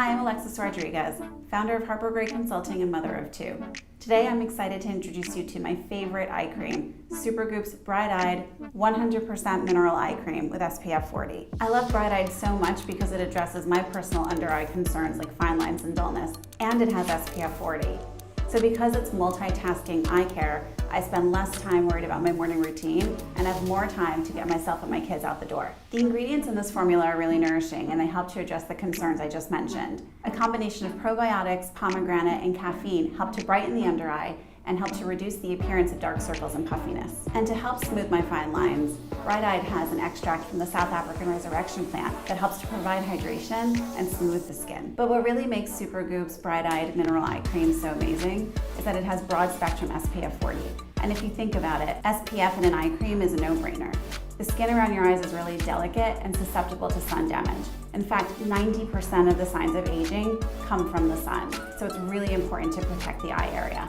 Hi, I'm Alexis Rodriguez, founder of Harper Gray Consulting and mother of two. Today I'm excited to introduce you to my favorite eye cream, Supergoop's Bright Eyed 100% Mineral Eye Cream with SPF 40. I love Bright Eyed so much because it addresses my personal under eye concerns like fine lines and dullness, and it has SPF 40. So because it's multitasking eye care, I spend less time worried about my morning routine and have more time to get myself and my kids out the door. The ingredients in this formula are really nourishing and they help to address the concerns I just mentioned. A combination of probiotics, pomegranate, and caffeine help to brighten the under eye and help to reduce the appearance of dark circles and puffiness. And to help smooth my fine lines, Bright Eyed has an extract from the South African resurrection plant that helps to provide hydration and smooth the skin. But what really makes Supergoop's Bright Eyed Mineral Eye Cream so amazing is that it has broad spectrum SPF 40. And if you think about it, SPF in an eye cream is a no-brainer. The skin around your eyes is really delicate and susceptible to sun damage. In fact, 90% of the signs of aging come from the sun, so it's really important to protect the eye area.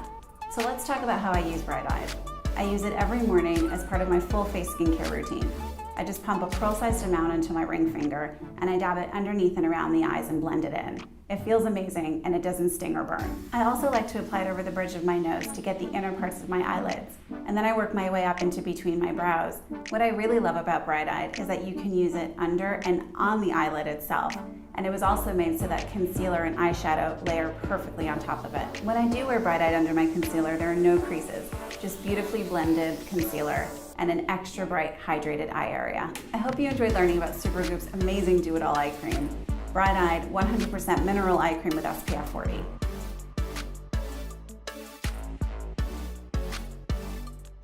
So let's talk about how I use Bright Eyed. I use it every morning as part of my full face skincare routine. I just pump a pearl-sized amount into my ring finger and I dab it underneath and around the eyes and blend it in. It feels amazing and it doesn't sting or burn. I also like to apply it over the bridge of my nose to get the inner parts of my eyelids, and then I work my way up into between my brows. What I really love about Bright Eyed is that you can use it under and on the eyelid itself, and it was also made so that concealer and eyeshadow layer perfectly on top of it. When I do wear Bright Eyed under my concealer, there are no creases, just beautifully blended concealer and an extra bright hydrated eye area. I hope you enjoyed learning about Supergoop's amazing do-it-all eye cream. Bright Eyed 100% Mineral Eye Cream with SPF 40.